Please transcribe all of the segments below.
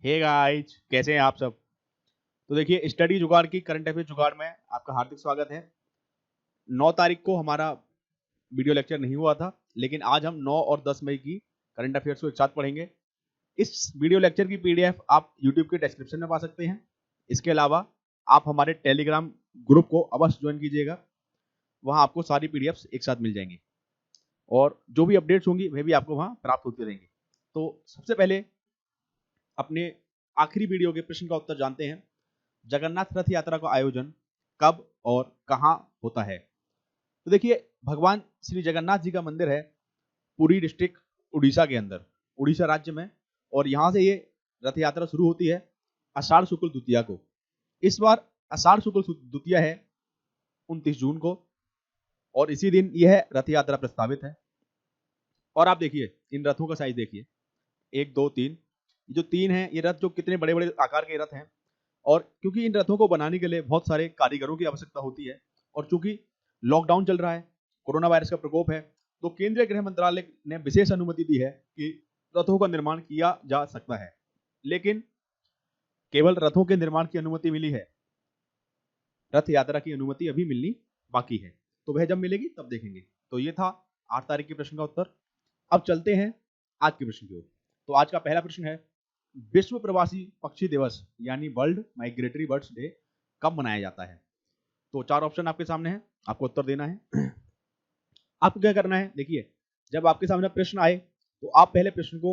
Hey guys, कैसे हैं आप सब। तो देखिए, स्टडी जुगाड़ की करंट अफेयर जुगाड़ में आपका हार्दिक स्वागत है। 9 तारीख को हमारा वीडियो लेक्चर नहीं हुआ था, लेकिन आज हम 9 और 10 मई की करंट अफेयर्स को एक साथ पढ़ेंगे। इस वीडियो लेक्चर की पीडीएफ आप यूट्यूब के डिस्क्रिप्शन में पा सकते हैं। इसके अलावा आप हमारे टेलीग्राम ग्रुप को अवश्य ज्वाइन कीजिएगा, वहाँ आपको सारी पीडीएफ्स एक साथ मिल जाएंगी और जो भी अपडेट्स होंगी वह भी आपको वहाँ प्राप्त होती रहेंगी। तो सबसे पहले अपने आखिरी वीडियो के प्रश्न का उत्तर जानते हैं। जगन्नाथ रथ यात्रा का आयोजन कब और कहां होता है? तो देखिए, भगवान श्री जगन्नाथ जी का मंदिर है पुरी डिस्ट्रिक्ट उड़ीसा के अंदर, उड़ीसा राज्य में, और यहां से ये रथ यात्रा शुरू होती है आषाढ़ शुक्ल द्वितीया को। इस बार आषाढ़ शुक्ल द्वितीया है 29 जून को, और इसी दिन यह रथ यात्रा प्रस्तावित है। और आप देखिए इन रथों का साइज देखिए, 1 2 3, जो 3 है ये रथ, जो कितने बड़े बड़े आकार के रथ हैं। और क्योंकि इन रथों को बनाने के लिए बहुत सारे कारीगरों की आवश्यकता होती है, और चूंकि लॉकडाउन चल रहा है, कोरोना वायरस का प्रकोप है, तो केंद्रीय गृह मंत्रालय ने विशेष अनुमति दी है कि रथों का निर्माण किया जा सकता है। लेकिन केवल रथों के निर्माण की अनुमति मिली है, रथ यात्रा की अनुमति अभी मिलनी बाकी है, तो वह जब मिलेगी तब देखेंगे। तो ये था 8 तारीख के प्रश्न का उत्तर। अब चलते हैं आज के प्रश्न की ओर। तो आज का पहला प्रश्न है, विश्व प्रवासी पक्षी दिवस यानी वर्ल्ड माइग्रेटरी बर्ड्स डे कब मनाया जाता है? तो 4 ऑप्शन आपके सामने हैं, आपको उत्तर देना है। आपको क्या करना है, देखिए, जब आपके सामने प्रश्न आए तो आप पहले प्रश्न को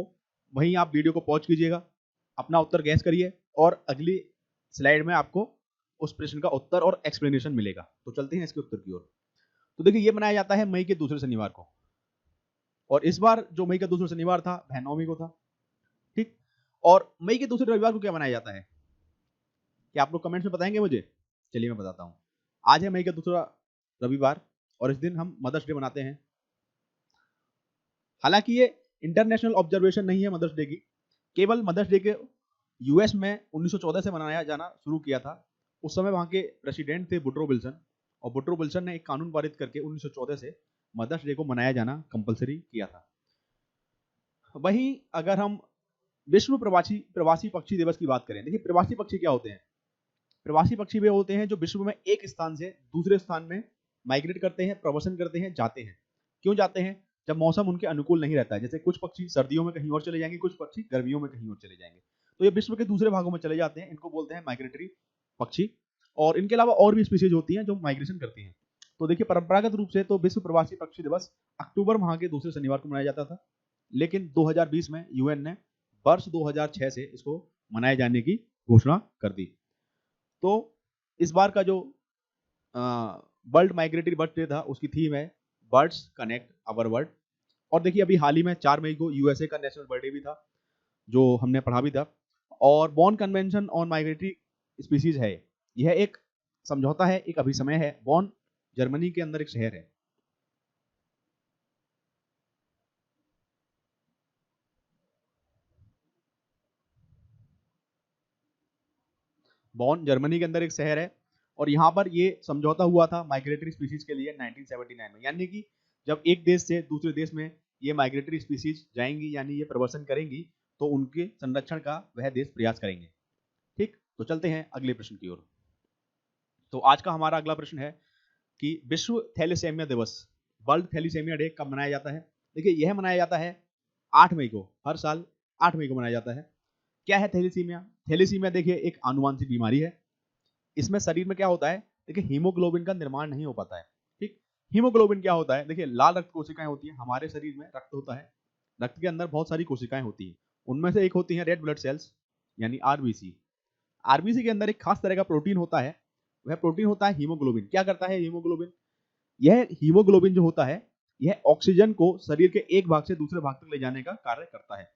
वहीं आप वीडियो को पॉज कीजिएगा, अपना उत्तर गैस करिए, और अगली स्लाइड में आपको उस प्रश्न का उत्तर और एक्सप्लेनेशन मिलेगा। तो चलते हैं इसके उत्तर की ओर। तो देखिए, ये मनाया जाता है मई के दूसरे शनिवार को, और इस बार जो मई का दूसरा शनिवार था वह 9 को था। ठीक। और मई के दूसरे रविवार को क्या मनाया जाता है, क्या आप लोग कमेंट्स में बताएंगे मुझे? चलिए मैं बताता हूँ। आज है मई का दूसरा रविवार, और इस दिन हम मदर्स डे मनाते हैं। हालांकि ये इंटरनेशनल ऑब्जर्वेशन नहीं है मदर्स डे की, केवल मदर्स डे के यूएस में 1914 से मनाया जाना शुरू किया था। उस समय वहाँ के प्रेसिडेंट थे वुड्रो विल्सन, और वुड्रो विल्सन ने एक कानून पारित करके 1914 से मदर्स डे को मनाया जाना कंपलसरी किया था। वहीं अगर हम विश्व प्रवासी प्रवासी पक्षी दिवस की बात करें, देखिए प्रवासी पक्षी क्या होते हैं? प्रवासी पक्षी वे होते हैं जो विश्व में एक स्थान से दूसरे स्थान में माइग्रेट करते हैं, प्रवासन करते हैं, जाते हैं। क्यों जाते हैं? जब मौसम उनके अनुकूल नहीं रहता है। जैसे कुछ पक्षी सर्दियों में कहीं और चले जाएंगे, कुछ पक्षी गर्मियों में कहीं और चले जाएंगे, तो ये विश्व के दूसरे भागों में चले जाते हैं। इनको बोलते हैं माइग्रेटरी पक्षी। और इनके अलावा और भी स्पीसीज होती हैं जो माइग्रेशन करती हैं। तो देखिए, परंपरागत रूप से तो विश्व प्रवासी पक्षी दिवस अक्टूबर माह के दूसरे शनिवार को मनाया जाता था, लेकिन 2020 में यूएन ने वर्ष 2006 से इसको मनाए जाने की घोषणा कर दी। तो इस बार का जो वर्ल्ड माइग्रेटरी बर्ड डे था, उसकी थीम है बर्ड्स कनेक्ट अवर वर्ल्ड। और देखिए, अभी हाल ही में 4 मई को यूएसए का नेशनल बर्ड डे भी था, जो हमने पढ़ा भी था। और born convention on migratory species है, यह एक समझौता है, एक अभिसमय है। बॉर्न जर्मनी के अंदर एक शहर है। बॉर्न जर्मनी के अंदर एक शहर है, और यहाँ पर ये समझौता हुआ था माइग्रेटरी स्पीसीज के लिए 1979 में। यानी कि जब एक देश से दूसरे देश में ये माइग्रेटरी स्पीसीज जाएंगी, यानी ये प्रवर्सन करेंगी, तो उनके संरक्षण का वह देश प्रयास करेंगे। ठीक। तो चलते हैं अगले प्रश्न की ओर। तो आज का हमारा अगला प्रश्न है कि विश्व थैलेसेमिया दिवस, वर्ल्ड थैलेसेमिया डे कब मनाया जाता है? देखिए, यह मनाया जाता है 8 मई को, हर साल 8 मई को मनाया जाता है। क्या है थैलेसीमिया? थैलेसीमिया देखिए एक आनुवांशिक बीमारी है। इसमें शरीर में क्या होता है, देखिए हीमोग्लोबिन का निर्माण नहीं हो पाता है। ठीक। हीमोग्लोबिन क्या होता है, देखिए लाल रक्त कोशिकाएं होती हैं हमारे शरीर में, रक्त होता है, रक्त के अंदर बहुत सारी कोशिकाएं होती हैं। उनमें से एक होती है रेड ब्लड सेल्स, यानी आरबीसी। आरबीसी के अंदर एक खास तरह का प्रोटीन होता है, वह प्रोटीन होता है हीमोग्लोबिन। क्या करता है हीमोग्लोबिन? यह हीमोग्लोबिन जो होता है, यह ऑक्सीजन को शरीर के एक भाग से दूसरे भाग तक ले जाने का कार्य करता है।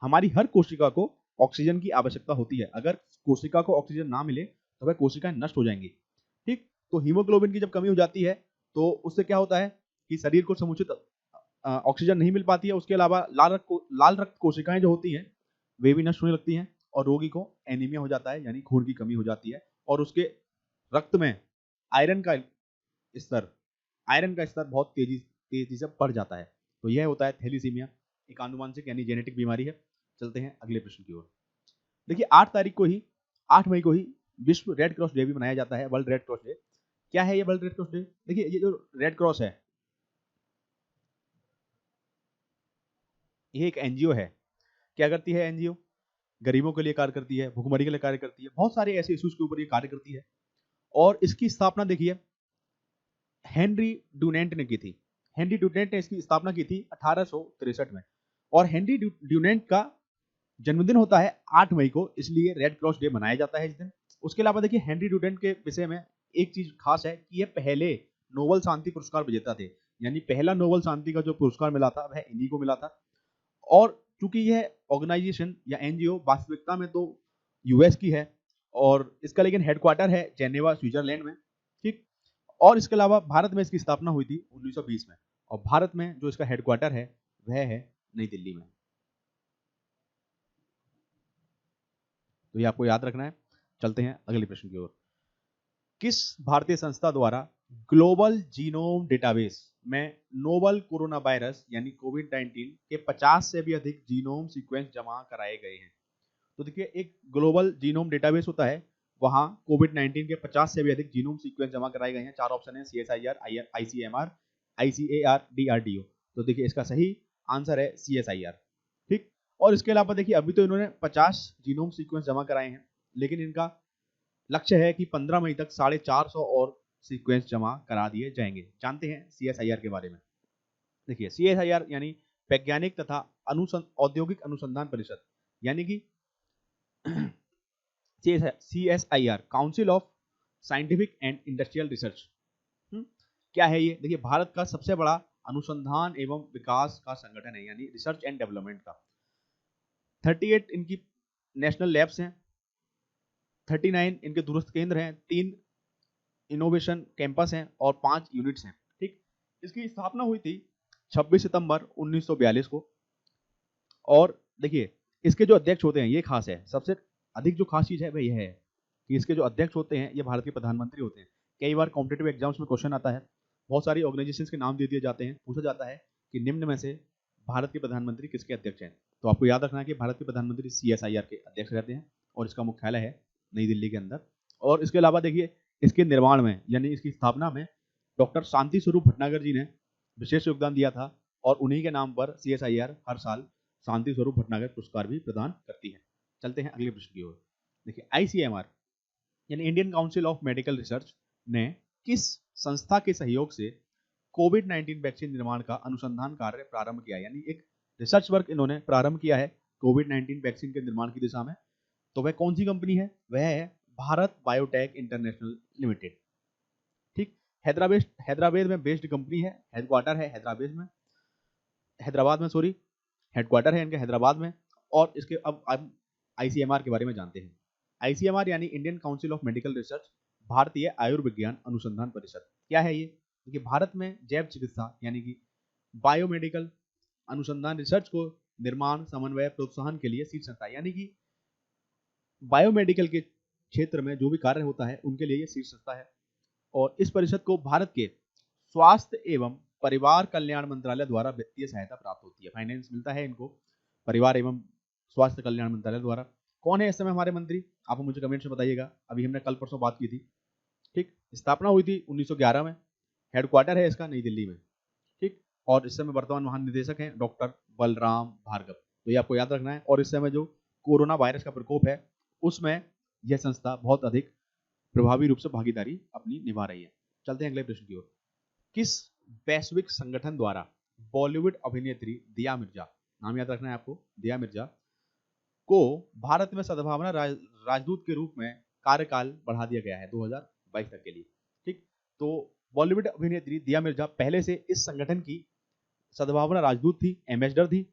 हमारी हर कोशिका को ऑक्सीजन की आवश्यकता होती है। अगर कोशिका को ऑक्सीजन ना मिले तो वह कोशिकाएं नष्ट हो जाएंगी। ठीक। तो हीमोग्लोबिन की जब कमी हो जाती है, तो उससे क्या होता है कि शरीर को समुचित ऑक्सीजन नहीं मिल पाती है। उसके अलावा लाल रक्त कोशिकाएं जो होती हैं, वे भी नष्ट होने लगती हैं, और रोगी को एनीमिया हो जाता है, यानी खून की कमी हो जाती है, और उसके रक्त में आयरन का स्तर आयरन का स्तर बहुत तेजी तेजी से बढ़ जाता है। तो यह होता है थैलीसीमिया, एक आनुवांशिक यानी जेनेटिक बीमारी है। चलते हैं अगले प्रश्न की ओर। देखिए 8 मई को ही विश्व रेड क्रॉस डे भी मनाया जाता है, वर्ल्ड रेड क्रॉस डे। क्या है ये वर्ल्ड रेड क्रॉस डे? देखिए ये जो रेड क्रॉस है ये एक एनजीओ है। क्या करती है एनजीओ? गरीबों के लिए कार्य करती है, भुखमरी के लिए कार्य करती है, बहुत सारे ऐसे इश्यूज के ऊपर ये कार्य करती है। और इसकी स्थापना देखिए हेनरी ड्यूनेंट ने की थी। हेनरी ड्यूनेंट ने इसकी स्थापना की थी 1863 में। और हेनरी ड्यूनेंट का जन्मदिन होता है 8 मई को, इसलिए रेड क्रॉस डे मनाया जाता है इस दिन। उसके अलावा देखिए हेनरी ड्यूडेंट के विषय में एक चीज खास है कि ये पहले नोबेल शांति पुरस्कार विजेता थे, यानी पहला नोबेल शांति का जो पुरस्कार मिला था वह इन्हीं को मिला था। और चूंकि यह ऑर्गेनाइजेशन या एनजीओ वास्तविकता में तो यूएस की है और इसका लेकिन हेडक्वार्टर है जेनेवा स्विट्जरलैंड में, ठीक। और इसके अलावा भारत में इसकी स्थापना हुई थी 1920 में, और भारत में जो इसका हेडक्वार्टर है वह है नई दिल्ली में। तो ये आपको याद रखना है। चलते हैं अगले प्रश्न की ओर। किस भारतीय संस्था द्वारा ग्लोबल जीनोम डेटाबेस में नोवल कोरोना वायरस यानी कोविड-19 के 50 से भी अधिक जीनोम सीक्वेंस जमा कराए गए हैं? तो देखिए एक ग्लोबल जीनोम डेटाबेस होता है, वहां कोविड-19 के 50 से भी अधिक जीनोम सीक्वेंस जमा कराए गए हैं। 4 ऑप्शन है, CSIR, ICMR, ICAR, DRDO। तो देखिए इसका सही आंसर है CSIR, ठीक। और इसके अलावा देखिए अभी तो इन्होंने 50 जीनोम सीक्वेंस जमा कराए हैं, लेकिन इनका लक्ष्य है कि 15 मई तक 450 और सीक्वेंस जमा करा दिए जाएंगे। जानते हैं CSIR के बारे में। देखिए CSIR यानी वैज्ञानिक तथा औद्योगिक अनुसंधान परिषद, यानी कि CSIR council of scientific and industrial research. क्या है ये? देखिए भारत का सबसे बड़ा अनुसंधान एवं विकास का संगठन है, यानी रिसर्च एंड डेवलपमेंट का। 38 इनकी नेशनल लैब्स हैं, 39 इनके दूरस्थ केंद्र हैं, 3 इनोवेशन कैंपस हैं और 5 यूनिट्स हैं, ठीक। इसकी स्थापना हुई थी 26 सितंबर 1942 को। और देखिए इसके जो अध्यक्ष होते हैं ये खास है, सबसे अधिक जो खास चीज है वह यह है कि इसके जो अध्यक्ष होते हैं ये भारत के प्रधानमंत्री होते हैं। कई बार कॉम्पिटेटिव एग्जाम्स में क्वेश्चन आता है, बहुत सारी ऑर्गेनाइजेशंस के नाम दे दिए जाते हैं, पूछा जाता है कि निम्न में से भारत के प्रधानमंत्री किसके अध्यक्ष हैं? तो आपको याद रखना है कि भारत के प्रधानमंत्री CSIR के अध्यक्ष रहते हैं और इसका मुख्यालय है नई दिल्ली के अंदर। और इसके अलावा देखिए इसके निर्माण में यानी इसकी स्थापना में डॉक्टर शांति स्वरूप भटनागर जी ने विशेष योगदान दिया था, और उन्हीं के नाम पर CSIR हर साल शांति स्वरूप भटनागर पुरस्कार भी प्रदान करती है। चलते हैं अगले प्रश्न की ओर। देखिए ICMR यानी Indian council of medical research ने किस संस्था के सहयोग से कोविड-19 वैक्सीन निर्माण का अनुसंधान कार्य प्रारंभ किया, यानी एक रिसर्च वर्क इन्होंने प्रारंभ किया है कोविड-19 वैक्सीन के निर्माण की दिशा में। तो वह कौन सी कंपनी है? वह है भारत बायोटेक इंटरनेशनल लिमिटेड, ठीक। हैदराबाद में बेस्ड कंपनी है, हेडक्वार्टर है हैदराबाद में सॉरी, हेडक्वार्टर है इनका हैदराबाद में। और इसके अब ICMR के बारे में जानते हैं। ICMR यानी Indian council of medical research, Bharatiya Ayurvigyan अनुसंधान परिषद। क्या है ये? क्योंकि भारत में जैव चिकित्सा यानी कि बायोमेडिकल अनुसंधान रिसर्च को निर्माण समन्वय प्रोत्साहन के लिए शीर्ष संस्था, यानी कि बायोमेडिकल के क्षेत्र में जो भी कार्य होता है उनके लिए ये शीर्ष संस्था है। और इस परिषद को भारत के स्वास्थ्य एवं परिवार कल्याण मंत्रालय द्वारा वित्तीय सहायता प्राप्त होती है, फाइनेंस मिलता है इनको परिवार एवं स्वास्थ्य कल्याण मंत्रालय द्वारा। कौन है इस समय हमारे मंत्री? आप मुझे कमेंट्स में बताइएगा, अभी हमने कल परसों बात की थी, ठीक। स्थापना हुई थी 1911 में, हेडक्वार्टर है इसका नई दिल्ली में, ठीक। और इस समय वर्तमान महानिदेशक हैं डॉक्टर बलराम भार्गव। तो ये आपको याद रखना है। और इस समय जो कोरोना वायरस का प्रकोप है उसमें यह संस्था बहुत अधिक प्रभावी रूप से भागीदारी अपनी निभा रही है। चलते हैं अगले प्रश्न की ओर। किस वैश्विक संगठन द्वारा बॉलीवुड अभिनेत्री दिया मिर्जा, नाम याद रखना है आपको, दिया मिर्जा को भारत में सद्भावना राजदूत के रूप में कार्यकाल बढ़ा दिया गया है 2022 तक के लिए, ठीक। तो बॉलीवुड अभिनेत्री दिया मिर्जा पहले से इस संगठन की सद्भावना राजदूत थी, एम्बेसडर थी।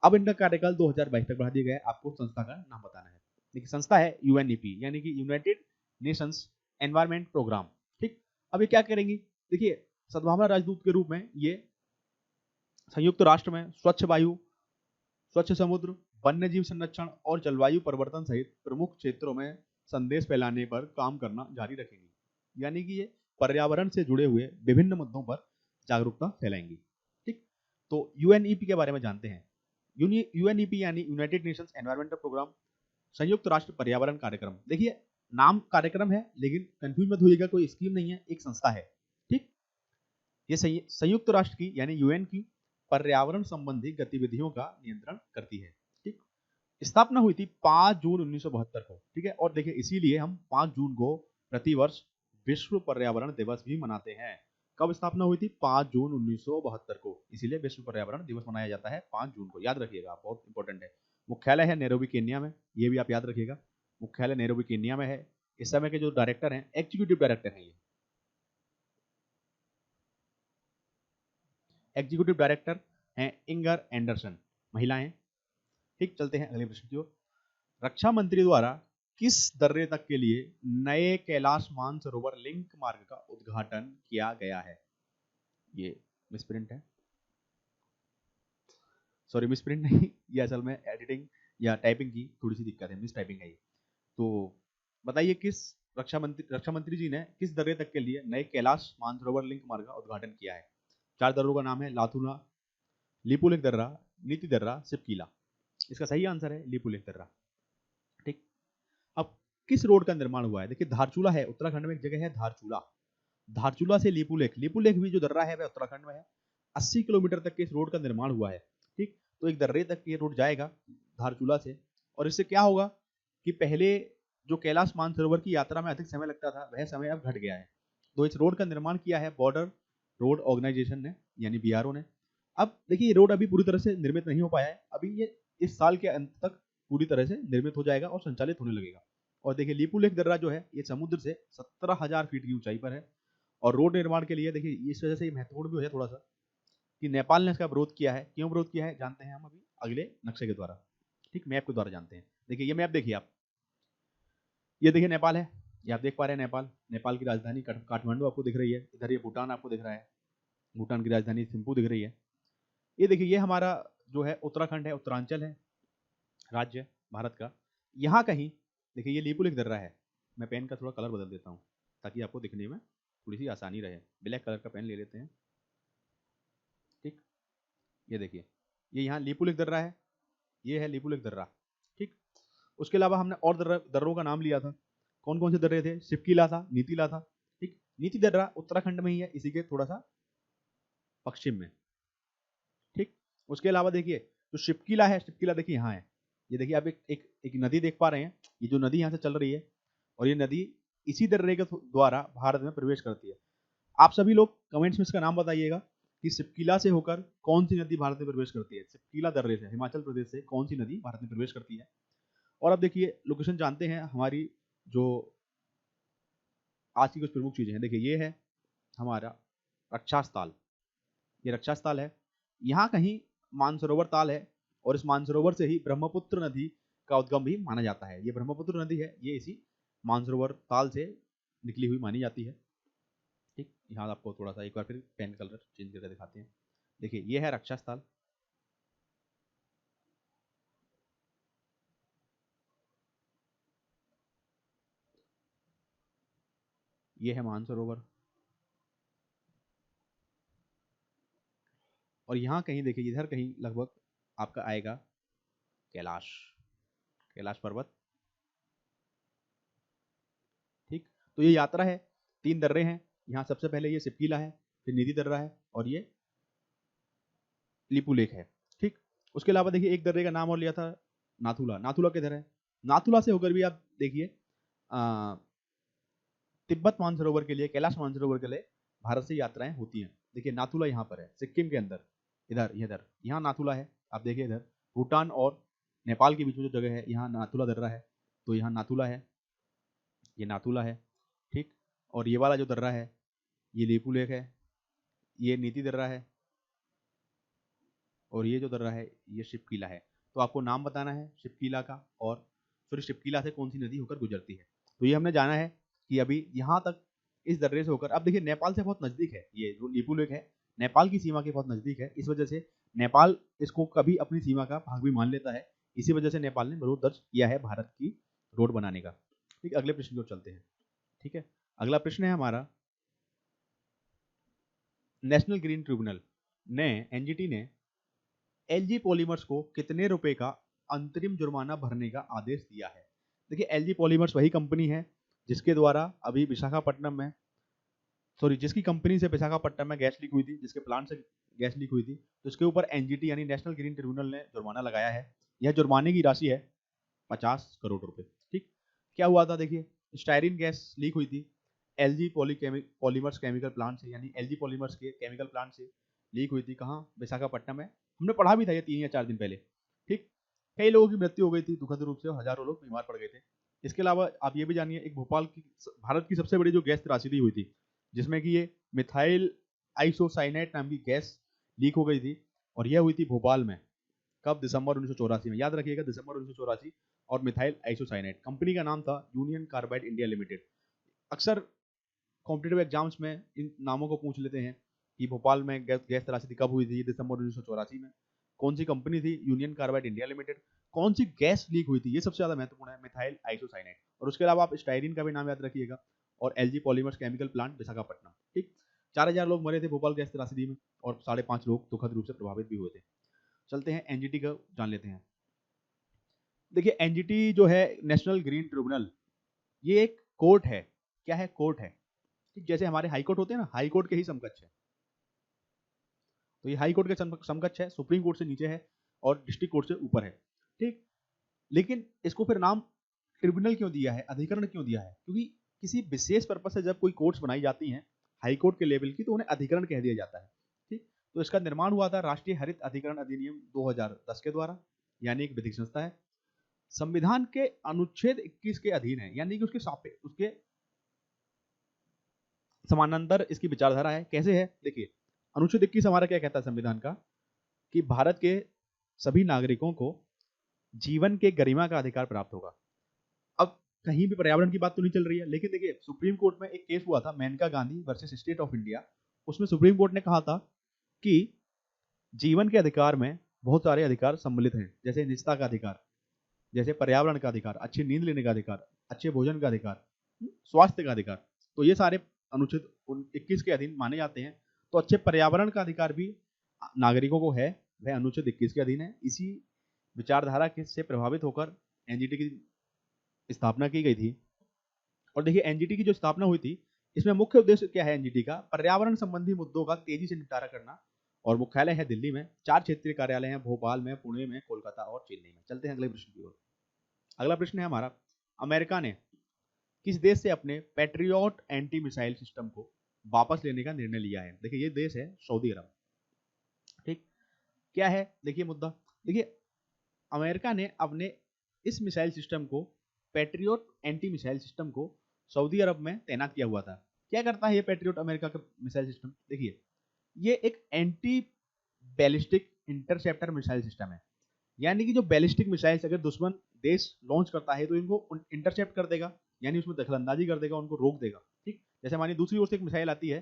अब इनका कार्यकाल 2022 तक बढ़ा दिया गया है। आपको संस्था का नाम बताना है। देखिए संस्था है UNEP यानी कि यूनाइटेड नेशंस एनवायरमेंट प्रोग्राम, ठीक। अब ये क्या करेंगी? देखिए सद्भावना राजदूत के रूप में ये संयुक्त राष्ट्र में स्वच्छ वायु, स्वच्छ समुद्र, वन्य जीव संरक्षण और जलवायु परिवर्तन सहित प्रमुख क्षेत्रों में संदेश फैलाने पर काम करना जारी रखेंगी, यानी कि ये पर्यावरण से जुड़े हुए विभिन्न मुद्दों पर जागरूकता फैलाएंगी, ठीक। तो UNEP के बारे में जानते हैं। UNEP यानी यूनाइटेड नेशंस एनवायरमेंटल प्रोग्राम संयुक्त राष्ट्र पर्यावरण कार्यक्रम, देखिए नाम कार्यक्रम है लेकिन कंफ्यूज मत होइएगा, कोई स्कीम नहीं है, एक संस्था है। ठीक, ये संयुक्त राष्ट्र की यानी यूएन की पर्यावरण संबंधी गतिविधियों का नियंत्रण करती है। ठीक, स्थापना हुई थी 5 जून 1972 को। ठीक है, और देखिए इसीलिए हम 5 जून को प्रतिवर्ष विश्व पर्यावरण दिवस भी मनाते हैं। कब स्थापना हुई थी? 5 जून 1972 को, इसीलिए विश्व पर्यावरण दिवस मनाया जाता है 5 जून को। याद रखिएगा, बहुत इंपॉर्टेंट है। मुख्यालय है नैरोबी केन्या में, ये भी आप याद रखिएगा, मुख्यालय नैरोबी केन्या में है। इस समय के जो डायरेक्टर हैं, एग्जीक्यूटिव डायरेक्टर हैं, ये एग्जीक्यूटिव डायरेक्टर हैं इंगर एंडरसन, महिला हैं। ठीक, चलते हैं अगले प्रश्न की ओर। रक्षा मंत्री द्वारा किस दर्रे तक के लिए नए कैलाश मानसरोवर लिंक मार्ग का उद्घाटन किया गया है? ये मिसप्रिंट है, सॉरी मिसप्रिंट नहीं, ये असल में एडिटिंग या टाइपिंग की थोड़ी सी दिक्कत है, मिस टाइपिंग है ये। तो बताइए किस रक्षा मंत्री जी ने किस दर्रे तक के लिए नए कैलाश मानसरोवर लिंक मार्ग का उद्घाटन किया है? 4 दर्रों का नाम है, लाथुला, लिपुलेख दर्रा, नीति दर्रा, सिपकीला। इसका सही आंसर है लिपुलेख दर्रा। ठीक, अब किस रोड का निर्माण हुआ है? देखिए धारचूला है, उत्तराखंड में एक जगह है धारचूला, धारचूला से लिपुलेख, लिपुलेख भी जो दर्रा है वह उत्तराखंड में है। 80 किलोमीटर तक के इस रोड का निर्माण हुआ है। ठीक, तो एक दर्रे तक ये रोड जाएगा धारचूला से, और इससे क्या होगा कि पहले जो कैलाश मानसरोवर की यात्रा में अधिक समय लगता था वह समय अब घट गया है। तो इस रोड का निर्माण किया है बॉर्डर रोड ऑर्गेनाइजेशन ने, यानी बीआरओ ने। अब देखिए ये रोड अभी पूरी तरह से निर्मित नहीं हो पाया है, अभी ये इस साल के अंत तक पूरी तरह से निर्मित हो जाएगा और संचालित होने लगेगा। और देखिए लिपुलेख दर्रा जो है ये समुद्र से 17,000 फीट की ऊंचाई पर है। और रोड निर्माण के लिए देखिए इस वजह से ये महत्वपूर्ण भी है थोड़ा सा कि नेपाल ने इसका विरोध किया है। क्यों विरोध किया है जानते हैं हम अभी अगले नक्शे के द्वारा। ठीक, मैप के द्वारा जानते हैं। देखिए ये मैप देखिए आप, ये देखिए नेपाल है, ये आप देख पा रहे हैं नेपाल, नेपाल की राजधानी काठमांडू आपको दिख रही है, इधर ये भूटान आपको दिख रहा है, भूटान की राजधानी थिम्पू दिख रही है। ये देखिए ये हमारा जो है उत्तराखंड है, उत्तरांचल है राज्य भारत का। यहाँ कहीं देखिए ये लिपुलेख दर्रा है। मैं पेन का थोड़ा कलर बदल देता हूँ ताकि आपको दिखने में थोड़ी सी आसानी रहे। ब्लैक कलर का पेन ले लेते हैं। ठीक, ये देखिए ये यहाँ लिपुलेख दर्रा है, ये है लिपुलेख दर्रा। ठीक, उसके अलावा हमने और दर्रों का नाम लिया था। कौन कौन से दर्रे थे? सिपकीला था, नीतिला था। ठीक, नीति दर्रा उत्तराखंड में ही है, इसी के थोड़ा सा पश्चिम में। ठीक, उसके अलावा देखिए जो शिपकीला है, शिपकीला देखिए यहाँ है। ये देखिए आप एक नदी देख पा रहे हैं, ये जो नदी यहाँ से चल रही है और ये नदी इसी दर्रे के द्वारा भारत में प्रवेश करती है। आप सभी लोग कमेंट्स में इसका नाम बताइएगा कि सिपकीला से होकर कौन सी नदी भारत में प्रवेश करती है। सिपकीला दर्रे से, हिमाचल प्रदेश से कौन सी नदी भारत में प्रवेश करती है? और अब देखिए लोकेशन जानते हैं हमारी जो आज की कुछ प्रमुख चीजें हैं। देखिए ये है हमारा रक्षास्थल, ये रक्षास्थल है। यहाँ कहीं मानसरोवर ताल है और इस मानसरोवर से ही ब्रह्मपुत्र नदी का उद्गम भी माना जाता है। ये ब्रह्मपुत्र नदी है, ये इसी मानसरोवर ताल से निकली हुई मानी जाती है। ठीक, यहाँ आपको थोड़ा सा एक बार फिर पेन कलर चेंज करके दिखाते हैं। देखिए ये है रक्षास्थल, ये है मानसरोवर, और यहाँ कहीं देखिए इधर कहीं लगभग आपका आएगा कैलाश, कैलाश पर्वत। ठीक, तो ये यात्रा है, 3 दर्रे हैं यहाँ। सबसे पहले ये सिपकीला है, फिर निधि दर्रा है और ये लिपुलेख है। ठीक, उसके अलावा देखिए एक दर्रे का नाम और लिया था नाथुला। नाथुला किधर है? नाथुला से होकर भी आप देखिए तिब्बत मानसरोवर के लिए, कैलाश मानसरोवर के लिए भारत से यात्राएं होती हैं। देखिए नाथुला यहाँ पर है, सिक्किम के अंदर, इधर यहाँ नाथुला है। आप देखिए इधर भूटान और नेपाल के बीच में जो जगह है यहाँ नाथुला दर्रा है, तो यहाँ नाथुला है, ये नाथुला है। ठीक, और ये वाला जो दर्रा है ये लिपुलेख है, ये नीति दर्रा है, और ये जो दर्रा है ये शिपकीला है। तो आपको नाम बताना है शिपकीला का, और फिर शिपकीला से कौन सी नदी होकर गुजरती है। तो ये हमने जाना है कि अभी यहाँ तक इस दर्रे से होकर, अब देखिए नेपाल से बहुत नजदीक है, ये जो लिपुलेख है नेपाल की सीमा के बहुत नजदीक है। इस वजह से नेपाल इसको कभी अपनी सीमा का भाग भी मान लेता है। इसी वजह से नेपाल ने विरोध दर्ज किया है भारत की रोड बनाने का। ठीक, अगले प्रश्न की ओर चलते हैं। ठीक है, अगला प्रश्न है हमारा, नेशनल ग्रीन ट्रिब्यूनल ने, एनजीटी ने एलजी पॉलीमर्स को कितने रुपए का अंतरिम जुर्माना भरने का आदेश दिया है। देखिए एलजी पॉलीमर्स वही कंपनी है जिसके द्वारा अभी विशाखापट्टनम में, सॉरी, जिसकी कंपनी से विशाखापट्टनम में गैस लीक हुई थी, जिसके प्लांट से गैस लीक हुई थी, तो इसके ऊपर एनजीटी यानी नेशनल ग्रीन ट्रिब्यूनल ने जुर्माना लगाया है। यह जुर्माने की राशि है 50 करोड़ रुपए। ठीक, क्या हुआ था, देखिए स्टायरीन गैस लीक हुई थी एलजी पॉलीमर्स केमिकल प्लांट से, यानी एलजी पॉलीमर्स के केमिकल प्लांट से लीक हुई थी। कहाँ? विशाखापट्टनम में। हमने पढ़ा भी था ये 3 या 4 दिन पहले। ठीक, कई लोगों की मृत्यु हो गई थी दुखद रूप से और हजारों लोग बीमार पड़ गए थे। इसके अलावा आप ये भी जानिए, एक भोपाल की, भारत की सबसे बड़ी जो गैस त्रासदी हुई थी, जिसमें कि ये मिथाइल आइसोसाइनेट नाम की गैस लीक हो गई थी, और यह हुई थी भोपाल में। कब? दिसंबर 1984 में। याद रखिएगा, दिसंबर 1984। और मिथाइल आइसोसाइनेट, कंपनी का नाम था यूनियन कार्बाइड इंडिया लिमिटेड। अक्सर कॉम्पिटेटिव एग्जाम्स में इन नामों को पूछ लेते हैं कि भोपाल में गैस त्रासदी कब हुई थी? दिसंबर 1984 में। कौन सी कंपनी थी? Union carbide India limited. कौन सी गैस लीक हुई थी? ये सबसे ज्यादा महत्वपूर्ण है, मिथाइल आइसोसाइनेट। और उसके अलावा आप स्टायरीन का भी नाम याद रखिएगा, और LG polymers chemical plant Visakhapatnam. ठीक, 4000 लोग मरे थे भोपाल गैस त्रासदी में, और 5.5 लोग दुखद रूप से प्रभावित भी हुए थे। चलते हैं एनजीटी का जान लेते हैं। देखिए एनजीटी जो है, नेशनल ग्रीन ट्रिब्यूनल, ये एक कोर्ट है। क्या है? कोर्ट है। ठीक, जैसे हमारे हाई कोर्ट होते हैं ना, हाई कोर्ट के ही समकक्ष है। तो ये हाई कोर्ट के समकक्ष है, सुप्रीम कोर्ट से नीचे है और डिस्ट्रिक्ट कोर्ट से ऊपर है। ठीक, लेकिन इसको फिर नाम ट्रिब्यूनल क्यों दिया है, अधिकरण क्यों दिया है? क्योंकि किसी विशेष पर्पज से जब कोई कोर्ट्स बनाई जाती हैं हाई कोर्ट के लेवल की, तो उन्हें अधिकरण कह दिया जाता है। ठीक, तो इसका निर्माण हुआ था राष्ट्रीय हरित अधिकरण अधिनियम 2010 के द्वारा, यानी एक विधिक संस्था है। संविधान के अनुच्छेद 21 के अधीन है, यानी कि उसके समानांतर इसकी विचारधारा है। कैसे है? देखिए अनुच्छेद 21 हमारा क्या कहता है संविधान का, कि भारत के सभी नागरिकों को जीवन के गरिमा का अधिकार प्राप्त होगा। अब कहीं भी पर्यावरण की बात तो नहीं चल रही है, लेकिन देखिए सुप्रीम कोर्ट में एक केस हुआ था, Maneka Gandhi versus state of India. उसमें सुप्रीम कोर्ट ने कहा था कि जीवन के अधिकार में बहुत सारे अधिकार सम्मिलित हैं, जैसे निजता का अधिकार, जैसे पर्यावरण का अधिकार, अच्छी नींद लेने का अधिकार, अच्छे भोजन का अधिकार, स्वास्थ्य का अधिकार। तो ये सारे अनुच्छेद 21 के अधीन माने जाते हैं। तो अच्छे पर्यावरण का अधिकार भी नागरिकों को है, वह अनुच्छेद 21 के अधीन है। इसी विचारधारा से प्रभावित होकर एनजीटी की स्थापना की गई थी। और देखिए एनजीटी की जो स्थापना हुई थी, इसमें मुख्य उद्देश्य क्या है एनजीटी का? पर्यावरण संबंधी मुद्दों का तेजी से निपटारा करना। और मुख्यालय है दिल्ली में। 4 क्षेत्रीय कार्यालय हैं, भोपाल में, पुणे में, कोलकाता और चेन्नई में। चलते हैं अगले प्रश्न की ओर। अगला प्रश्न है हमारा, अमेरिका ने किस देश से अपने पैट्रियट एंटी मिसाइल सिस्टम को वापस लेने का निर्णय लिया है? देखिए ये देश है सऊदी अरब। ठीक, क्या है देखिए मुद्दा, देखिए अमेरिका ने अपने इस मिसाइल सिस्टम को, पैट्रियट एंटी मिसाइल सिस्टम को सऊदी अरब में तैनात किया हुआ था। क्या करता है ये पैट्रियट अमेरिका का मिसाइल सिस्टम? देखिए ये एक anti ballistic interceptor missile system है, यानी कि जो बैलिस्टिक मिसाइल्स अगर दुश्मन देश लॉन्च करता है तो इनको इंटरसेप्ट कर देगा, यानी उसमें दखलंदाजी कर देगा, उनको रोक देगा। ठीक, जैसे मानिए दूसरी ओर से एक मिसाइल आती है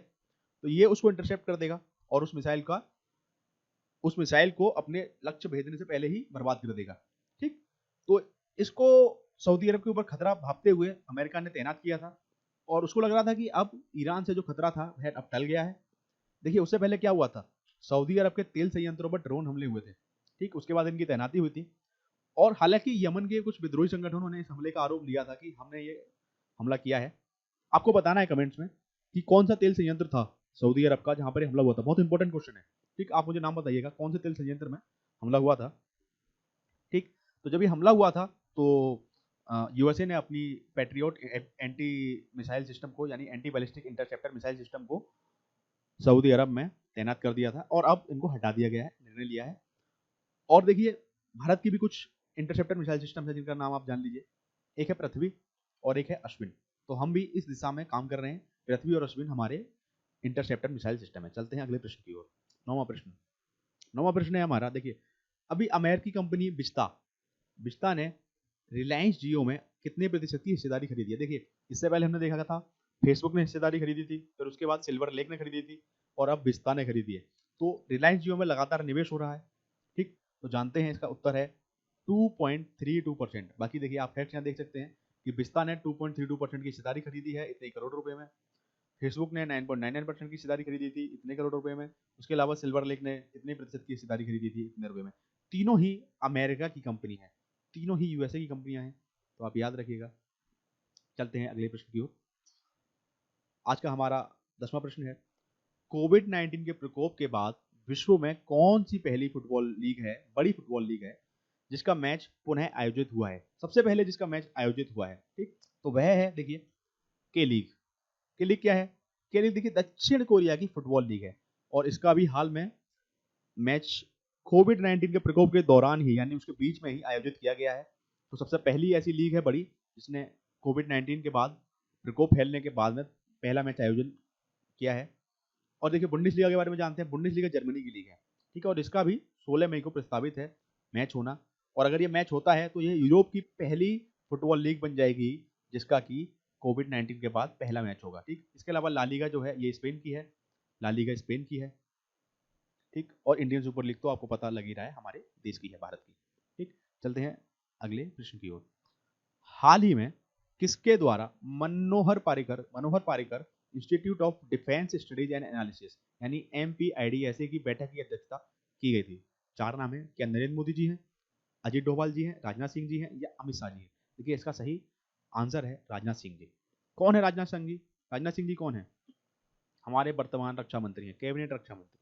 तो ये उसको इंटरसेप्ट कर देगा और उस मिसाइल को अपने लक्ष्य भेजने से पहले ही बर्बाद कर देगा। ठीक, तो इसको सऊदी अरब के ऊपर खतरा भापते हुए अमेरिका ने तैनात किया था, और उसको लग रहा था कि अब ईरान से जो खतरा था वह अब टल गया है। देखिए उससे पहले क्या हुआ था, सऊदी अरब के तेल संयंत्रों पर ड्रोन हमले हुए थे। ठीक, उसके बाद इनकी तैनाती हुई थी, और हालांकि यमन के कुछ विद्रोही संगठनों ने इस हमले का आरोप लिया था कि हमने ये हमला किया है। आपको बताना है कमेंट्स में कि कौन सा तेल संयंत्र था सऊदी अरब का जहां पर हमला हुआ था। बहुत इंपॉर्टेंट क्वेश्चन है। ठीक, आप मुझे नाम बताइएगा कौन से तेल संयंत्र में हमला हुआ था। ठीक, तो जब ये हमला हुआ था तो यूएसए ने अपनी पैट्रियट एंटी मिसाइल सिस्टम को, यानी anti ballistic interceptor missile system को सऊदी अरब में तैनात कर दिया था, और अब इनको हटा दिया गया है, निर्णय लिया है। और देखिए भारत की भी कुछ इंटरसेप्टर मिसाइल सिस्टम है जिनका नाम आप जान लीजिए। एक है पृथ्वी और एक है अश्विन। तो हम भी इस दिशा में काम कर रहे हैं। पृथ्वी और अश्विन हमारे इंटरसेप्टर मिसाइल सिस्टम है। चलते हैं अगले प्रश्न की ओर। नौवां प्रश्न है हमारा, देखिए अभी अमेरिकी कंपनी बिस्ता ने रिलायंस जियो में कितने प्रतिशत की हिस्सेदारी खरीदी है? देखिए इससे पहले हमने देखा था फेसबुक ने हिस्सेदारी खरीदी थी, फिर उसके बाद सिल्वर लेक ने खरीदी थी, और अब बिस्ता ने खरीदी है। तो रिलायंस जियो में लगातार निवेश हो रहा है। ठीक, तो जानते हैं इसका उत्तर है 2.32%। बाकी देखिए आप फैक्ट यहाँ देख सकते हैं कि बिस्ता ने 2.32% की हिस्सेदारी खरीदी है इतने करोड़ रुपए में। फेसबुक ने 9.99% की हिस्सेदारी खरीदी थी इतने करोड़ रुपए में। उसके अलावा सिल्वर लेक ने इतने प्रतिशत की हिस्सेदारी खरीदी थी इतने रुपए में। तीनों ही अमेरिका की कंपनी है। तीनों ही यूएसए की कंपनियां हैं, तो आप याद रखिएगा। चलते हैं अगले प्रश्न की ओर। आज का हमारा 10वां प्रश्न है, कोविड-19 के प्रकोप के बाद विश्व में कौन सी पहली फुटबॉल लीग है, बड़ी फुटबॉल लीग है, जिसका मैच पुनः आयोजित हुआ है? सबसे पहले जिसका मैच आयोजित हुआ है, ठीक, तो वह है, देखिए, के लीग। के लीग क्या है? के लीग देखिए दक्षिण कोरिया की फुटबॉल लीग है, और इसका भी हाल में मैच कोविड-19 के प्रकोप के दौरान ही, यानी उसके बीच में ही आयोजित किया गया है। तो सबसे पहली ऐसी लीग है बड़ी, जिसने कोविड-19 के बाद, प्रकोप फैलने के बाद में पहला मैच आयोजन किया है। और देखिए बुंडेसलीगा के बारे में जानते हैं, बुंडेसलीगा जर्मनी की लीग है, ठीक है, और इसका भी 16 मई को प्रस्तावित है मैच होना। और अगर ये मैच होता है तो ये यूरोप की पहली फुटबॉल लीग बन जाएगी जिसका कि कोविड-19 के बाद पहला मैच होगा, ठीक। इसके अलावा ला लीगा जो है ये स्पेन की है, ला लीगा स्पेन की है, ठीक, और इंडियन सुपर लीग तो आपको पता लग ही रहा है हमारे देश की है, भारत की, ठीक। चलते हैं अगले प्रश्न की ओर। हाल ही में किसके द्वारा Manohar Parrikar Institute of Defence Studies and Analysis यानी MPIDSA की बैठक की अध्यक्षता की गई थी? 4 नाम है, क्या नरेंद्र मोदी जी हैं, अजीत डोभाल जी हैं, राजनाथ सिंह जी हैं, या अमित शाह जी हैं? देखिए इसका सही आंसर है राजनाथ सिंह जी। कौन है राजनाथ सिंह जी? राजनाथ सिंह जी कौन है? हमारे वर्तमान रक्षा मंत्री हैं, कैबिनेट रक्षा मंत्री,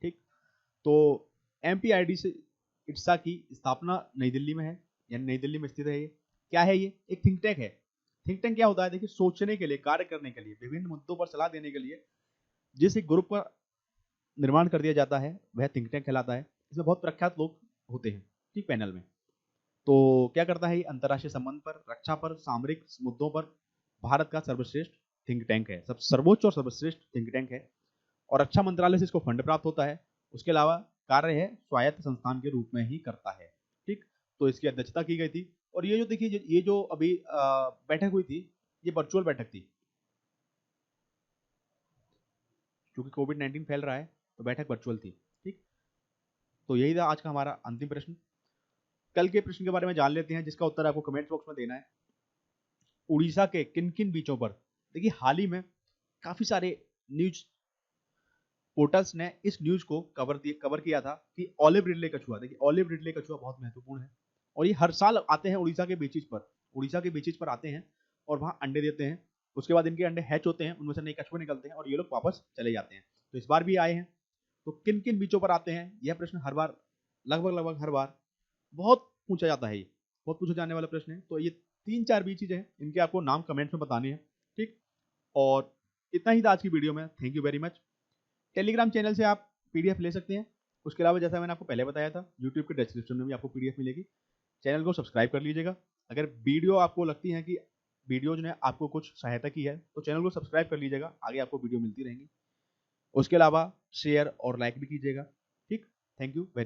ठीक। तो MPID से इट्सा की स्थापना नई दिल्ली में है, यानी नई दिल्ली में स्थित है ये। क्या है ये? एक थिंक टैंक है। थिंक टैंक क्या होता है? देखिए सोचने के लिए, कार्य करने के लिए, विभिन्न मुद्दों पर सलाह देने के लिए जिस एक ग्रुप का निर्माण कर दिया जाता है वह थिंक टैंक कहलाता है। इसमें बहुत प्रख्यात लोग होते हैं, ठीक, पैनल में। तो क्या करता है ये? अंतर्राष्ट्रीय संबंध पर, रक्षा पर, सामरिक मुद्दों पर भारत का सर्वश्रेष्ठ थिंक टैंक है, सब सर्वोच्च और सर्वश्रेष्ठ थिंक टैंक है। और रक्षा मंत्रालय से इसको फंड प्राप्त होता है। उसके अलावा कार्य है स्वायत्त संस्थान के रूप में ही करता है, ठीक। तो इसकी अध्यक्षता की गई थी। और ये जो देखिए ये जो अभी बैठक हुई थी, ये वर्चुअल बैठक थी, क्योंकि कोविड-19 फैल रहा है तो बैठक वर्चुअल थी, ठीक। तो यही था आज का हमारा अंतिम प्रश्न। कल के प्रश्न के बारे में जान लेते हैं, जिसका उत्तर आपको कमेंट बॉक्स में देना है। उड़ीसा के किन किन बीचों पर, देखिए हाल ही में काफी सारे न्यूज पोर्टल्स ने इस न्यूज को कवर किया था कि ऑलिव रिडले कछुआ, देखिए ऑलिव रिडले कछुआ बहुत महत्वपूर्ण है, और ये हर साल आते हैं उड़ीसा के बीचेस पर, उड़ीसा के बीचेस पर आते हैं और वहाँ अंडे देते हैं। उसके बाद इनके अंडे हैच होते हैं, उनमें से नए कछुए निकलते हैं और ये लोग वापस चले जाते हैं। तो इस बार भी आए हैं। तो किन किन बीचों पर आते हैं, यह प्रश्न हर बार, लगभग हर बार बहुत पूछा जाता है, ये बहुत पूछा जाने वाला प्रश्न है। तो ये 3-4 बीचेज हैं, इनके आपको नाम कमेंट्स में बताने हैं, ठीक। और इतना ही था आज की वीडियो में। Thank you very much. Telegram channel से आप पीडीएफ ले सकते हैं। उसके अलावा जैसा मैंने आपको पहले बताया था, यूट्यूब के डिस्क्रिप्शन में भी आपको पीडीएफ मिलेगी। चैनल को सब्सक्राइब कर लीजिएगा। अगर वीडियो आपको लगती है कि वीडियोज ने आपको कुछ सहायता की है तो चैनल को सब्सक्राइब कर लीजिएगा, आगे आपको वीडियो मिलती रहेंगी। उसके अलावा शेयर और लाइक भी कीजिएगा, ठीक। Thank you very